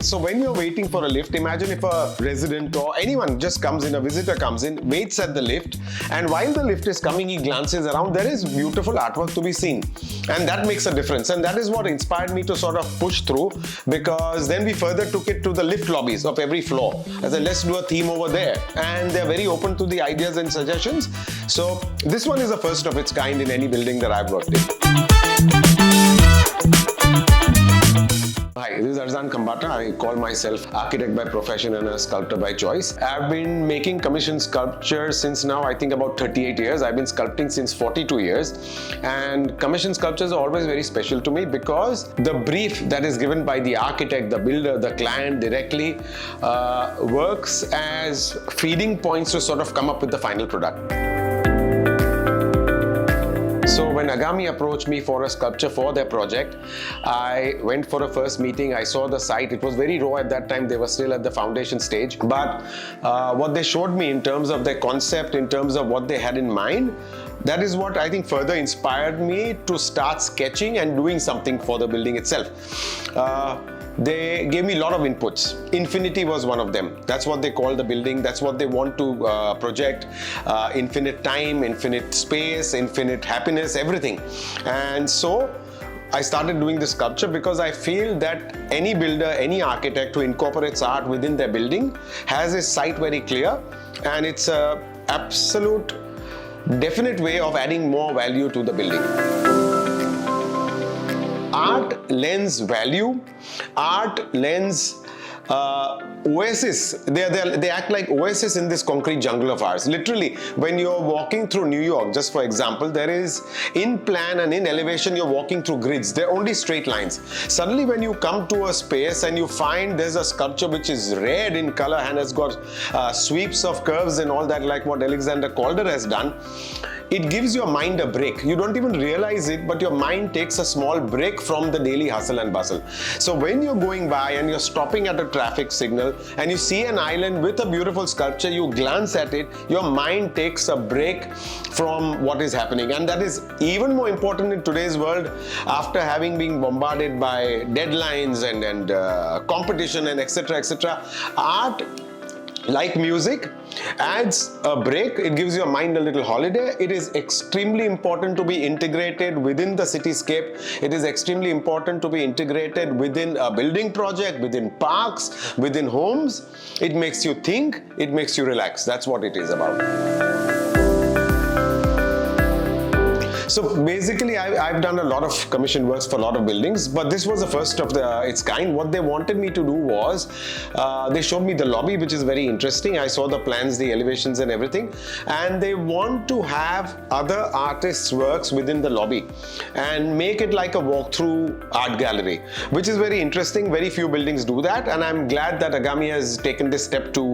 So when you're waiting for a lift, imagine if a resident or anyone just comes in, a visitor comes in, waits at the lift, and while the lift is coming, he glances around, there is beautiful artwork to be seen. And that makes a difference. And that is what inspired me to sort of push through, because then we further took it to the lift lobbies of every floor. I said, let's do a theme over there. And they're very open to the ideas and suggestions. So this one is the first of its kind in any building that I've worked in. Hi, this is Arzan Khambatta. I call myself architect by profession and a sculptor by choice. I've been making commissioned sculpture since now, I think about 38 years. I've been sculpting since 42 years. And commissioned sculptures are always very special to me because the brief that is given by the architect, the builder, the client directly works as feeding points to sort of come up with the final product. So when Agami approached me for a sculpture for their project, I went for a first meeting. I saw the site. It was very raw at that time. They were still at the foundation stage. But what they showed me in terms of their concept, in terms of what they had in mind, that is what I think further inspired me to start sketching and doing something for the building itself. They gave me a lot of inputs. Infinity was one of them. That's what they call the building. That's what they want to project. Infinite time, infinite space, infinite happiness, everything. And so I started doing this sculpture because I feel that any builder, any architect who incorporates art within their building has his sight very clear, and it's an absolute definite way of adding more value to the building. Art lends value, art lends oasis. They act like oasis in this concrete jungle of ours. Literally, when you're walking through New York, just for example, there is in plan and in elevation, you're walking through grids. They're only straight lines. Suddenly, when you come to a space and you find there's a sculpture which is red in color and has got sweeps of curves and all that, like what Alexander Calder has done, it gives your mind a break. You don't even realize it, but your mind takes a small break from the daily hustle and bustle. So when you're going by and you're stopping at a traffic signal and you see an island with a beautiful sculpture, you glance at it, your mind takes a break from what is happening. And that is even more important in today's world after having been bombarded by deadlines and competition and etc. Art, like music, adds a break. It gives your mind a little holiday. It is extremely important to be integrated within the cityscape. It is extremely important to be integrated within a building project, within parks, within homes. It makes you think, it makes you relax. That's what it is about. So basically, I've done a lot of commission works for a lot of buildings, but this was the first of its kind. What they wanted me to do was, they showed me the lobby, which is very interesting. I saw the plans, the elevations and everything, and they want to have other artists' works within the lobby and make it like a walkthrough art gallery, which is very interesting. Very few buildings do that, and I'm glad that Agami has taken this step to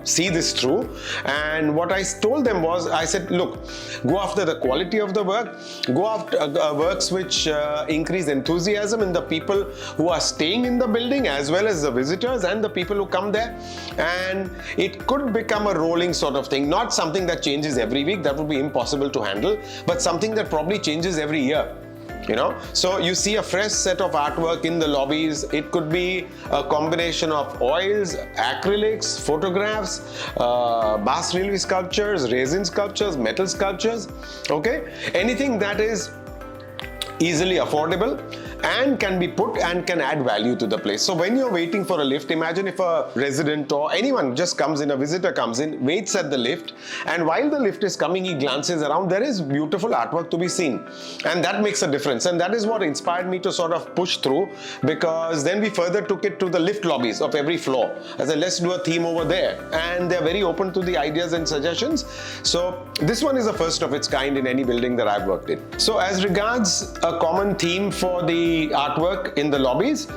see this through. And what I told them was, I said, look, go after the quality of the work, go after works which increase enthusiasm in the people who are staying in the building as well as the visitors and the people who come there. And it could become a rolling sort of thing, not something that changes every week, that would be impossible to handle, but something that probably changes every year. You know, so you see a fresh set of artwork in the lobbies. It could be a combination of oils, acrylics, photographs, bas relief sculptures, resin sculptures, metal sculptures, okay? Anything that is easily affordable and can be put and can add value to the place. So when you're waiting for a lift, imagine if a resident or anyone just comes in, a visitor comes in, waits at the lift, and while the lift is coming, he glances around, there is beautiful artwork to be seen. And that makes a difference. And that is what inspired me to sort of push through, because then we further took it to the lift lobbies of every floor. I said, let's do a theme over there. And they're very open to the ideas and suggestions. So this one is the first of its kind in any building that I've worked in. So as regards a common theme for the artwork in the lobbies,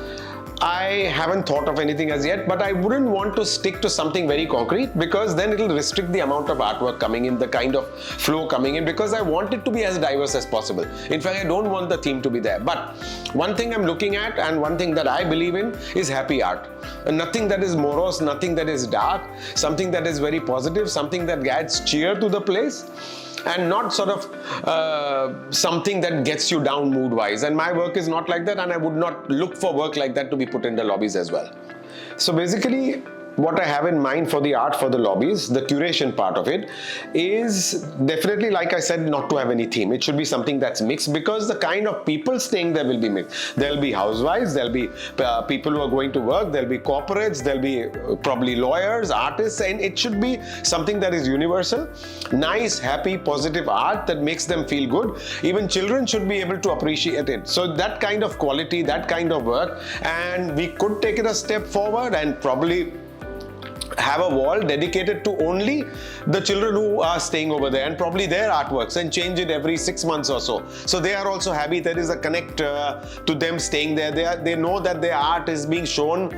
I haven't thought of anything as yet, but I wouldn't want to stick to something very concrete, because then it'll restrict the amount of artwork coming in, the kind of flow coming in, because I want it to be as diverse as possible. In fact, I don't want the theme to be there. But one thing I'm looking at, and one thing that I believe in, is happy art. And nothing that is morose, nothing that is dark, something that is very positive, something that adds cheer to the place. and not sort of something that gets you down mood-wise. And my work is not like that, and I would not look for work like that to be put in the lobbies as well. So basically, what I have in mind for the art for the lobbies, the curation part of it, is definitely, like I said, not to have any theme. It should be something that's mixed, because the kind of people staying there will be mixed. There'll be housewives, there'll be people who are going to work, there'll be corporates, there'll be probably lawyers, artists, and it should be something that is universal. Nice, happy, positive art that makes them feel good. Even children should be able to appreciate it. So that kind of quality, that kind of work, and we could take it a step forward and probably have a wall dedicated to only the children who are staying over there, and probably their artworks, and change it every 6 months or so. So they are also happy. There is a connect to them staying there. They know that their art is being shown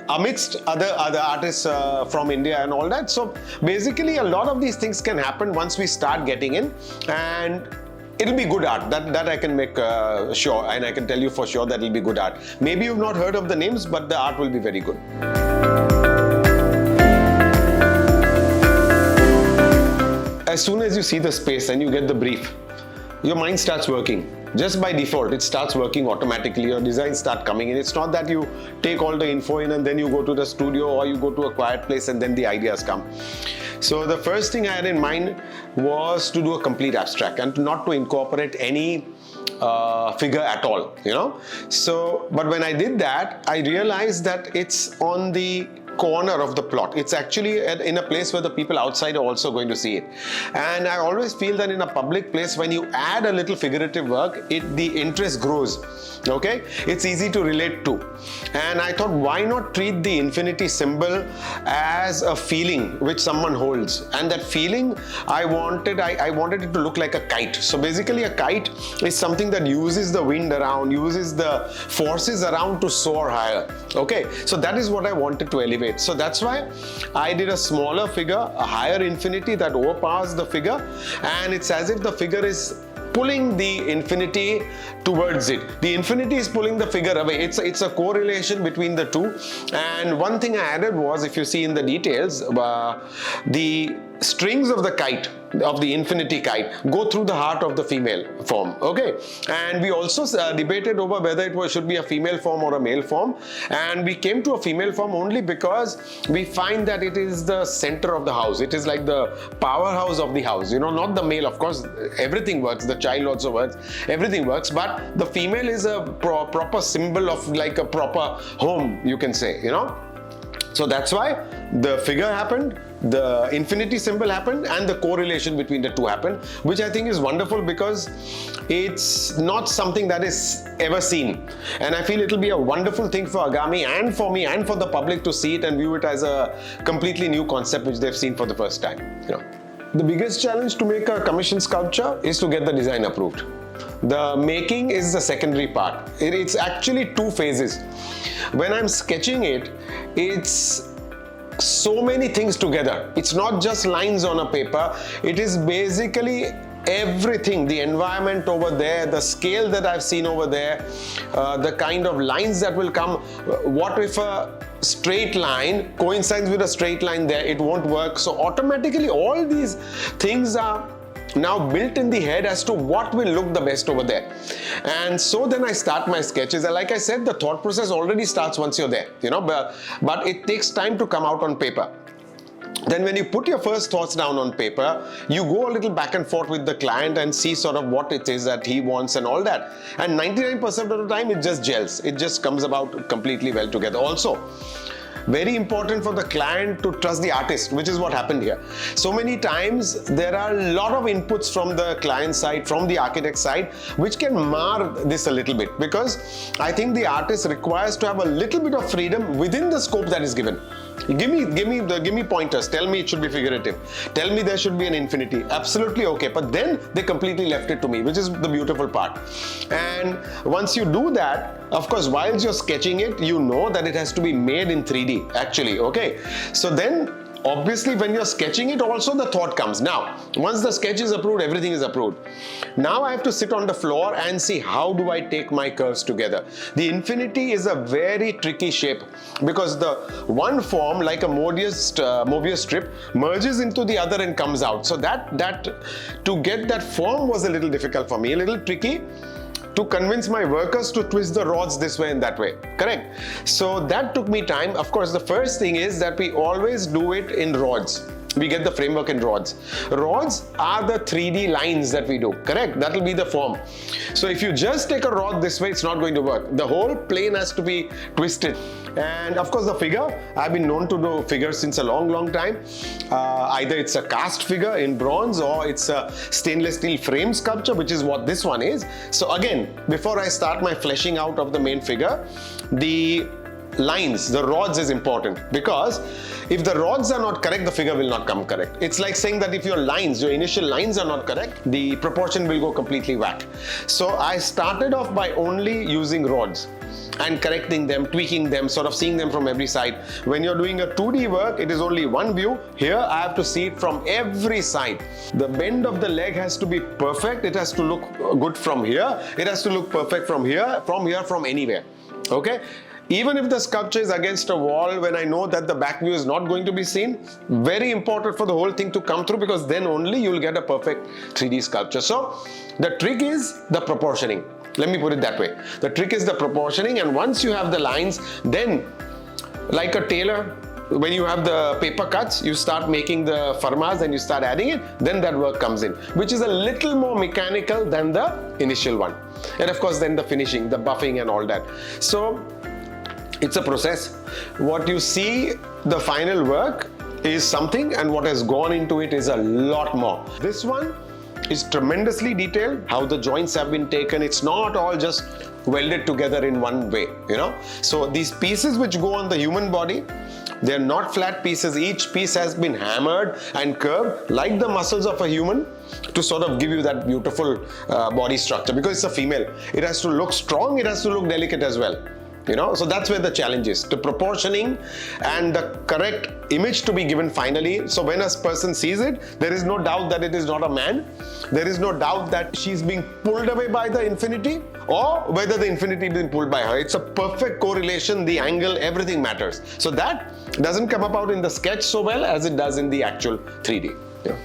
amidst other artists from India and all that. So basically, a lot of these things can happen once we start getting in, and it'll be good art. That I can make sure, and I can tell you for sure that it'll be good art. Maybe you've not heard of the names, but the art will be very good. As soon as you see the space and you get the brief, your mind starts working. Just by default, it starts working automatically. Your designs start coming in. It's not that you take all the info in and then you go to the studio or you go to a quiet place and then the ideas come. So the first thing I had in mind was to do a complete abstract and not to incorporate any figure at all, you know. So, but when I did that, I realized that it's on the corner of the plot. It's actually in a place where the people outside are also going to see it. And I always feel that in a public place, when you add a little figurative work, the interest grows. Okay, it's easy to relate to. And I thought, why not treat the infinity symbol as a feeling which someone holds? And that feeling, I wanted it to look like a kite. So basically, a kite is something that uses the wind around, uses the forces around to soar higher. Okay, so that is what I wanted to elevate. So that's why I did a smaller figure, a higher infinity that overpowers the figure, and it's as if the figure is pulling the infinity towards it. The infinity is pulling the figure away. It's a correlation between the two. And one thing I added was, if you see in the details, the strings of the kite, of the infinity kite, go through the heart of the female form. Okay, and we also debated over whether it should be a female form or a male form, and we came to a female form only because we find that it is the center of the house. It is like the powerhouse of the house, you know, not the male. Of course, everything works, the child also works, everything works, but the female is a proper symbol of like a proper home, you can say, you know. So that's why the figure happened, the infinity symbol happened, and the correlation between the two happened, which I think is wonderful because it's not something that is ever seen. And I feel it'll be a wonderful thing for Agami and for me and for the public to see it and view it as a completely new concept which they've seen for the first time. You know, the biggest challenge to make a commission sculpture is to get the design approved. The making is the secondary part. It's actually two phases. When I'm sketching it, it's so many things together. It's not just lines on a paper. It is basically everything, the environment over there, the scale that I've seen over there, the kind of lines that will come. What if a straight line coincides with a straight line there? It won't work. So automatically all these things are now built in the head as to what will look the best over there. And so then I start my sketches, and like I said, the thought process already starts once you're there, you know, but it takes time to come out on paper. Then when you put your first thoughts down on paper, you go a little back and forth with the client and see sort of what it is that he wants and all that. And 99% of the time it just gels. It just comes about completely well together. Also, very important for the client to trust the artist, which is what happened here. So many times there are a lot of inputs from the client side, from the architect side, which can mar this a little bit, because I think the artist requires to have a little bit of freedom within the scope that is given. Give me pointers. Tell me it should be figurative. Tell me there should be an infinity. Absolutely okay. But then they completely left it to me, which is the beautiful part. And once you do that, of course, whilst you're sketching it, you know that it has to be made in 3D actually. Okay. So then obviously when you're sketching it also the thought comes. Now, once the sketch is approved, everything is approved. Now I have to sit on the floor and see how do I take my curves together. The infinity is a very tricky shape because the one form, like a Mobius strip, merges into the other and comes out. So that to get that form was a little difficult for me, a little tricky to convince my workers to twist the rods this way and that way. Correct? So that took me time. Of course, the first thing is that we always do it in rods. We get the framework in rods. Rods are the 3D lines that we do. Correct? That will be the form. So if you just take a rod this way, it's not going to work. The whole plane has to be twisted. And of course the figure, I've been known to do figures since a long time. Either it's a cast figure in bronze or it's a stainless steel frame sculpture, which is what this one is. So again, before I start my fleshing out of the main figure, the lines, the rods is important, because if the rods are not correct, the figure will not come correct. It's like saying that if your lines, your initial lines are not correct, the proportion will go completely whack. So I started off by only using rods and correcting them, tweaking them, sort of seeing them from every side. When you're doing a 2D work, it is only one view. Here I have to see it from every side. The bend of the leg has to be perfect. It has to look good from here. It has to look perfect from here, from anywhere. Okay? Even if the sculpture is against a wall, when I know that the back view is not going to be seen, very important for the whole thing to come through, because then only you'll get a perfect 3D sculpture. So the trick is the proportioning. Let me put it that way. The trick is the proportioning, and once you have the lines, then like a tailor, when you have the paper cuts, you start making the farmas and you start adding it, then that work comes in, which is a little more mechanical than the initial one. And of course then the finishing, the buffing and all that. So it's a process. What you see, the final work, is something, and what has gone into it is a lot more. This one is tremendously detailed, how the joints have been taken. It's not all just welded together in one way, you know. So these pieces which go on the human body, they're not flat pieces. Each piece has been hammered and curved like the muscles of a human to sort of give you that beautiful body structure, because it's a female. It has to look strong, it has to look delicate as well. You know, so that's where the challenge is, the proportioning and the correct image to be given finally. So when a person sees it, there is no doubt that it is not a man. There is no doubt that she's being pulled away by the infinity, or whether the infinity is being pulled by her. It's a perfect correlation, the angle, everything matters. So that doesn't come about in the sketch so well as it does in the actual 3D. Yeah.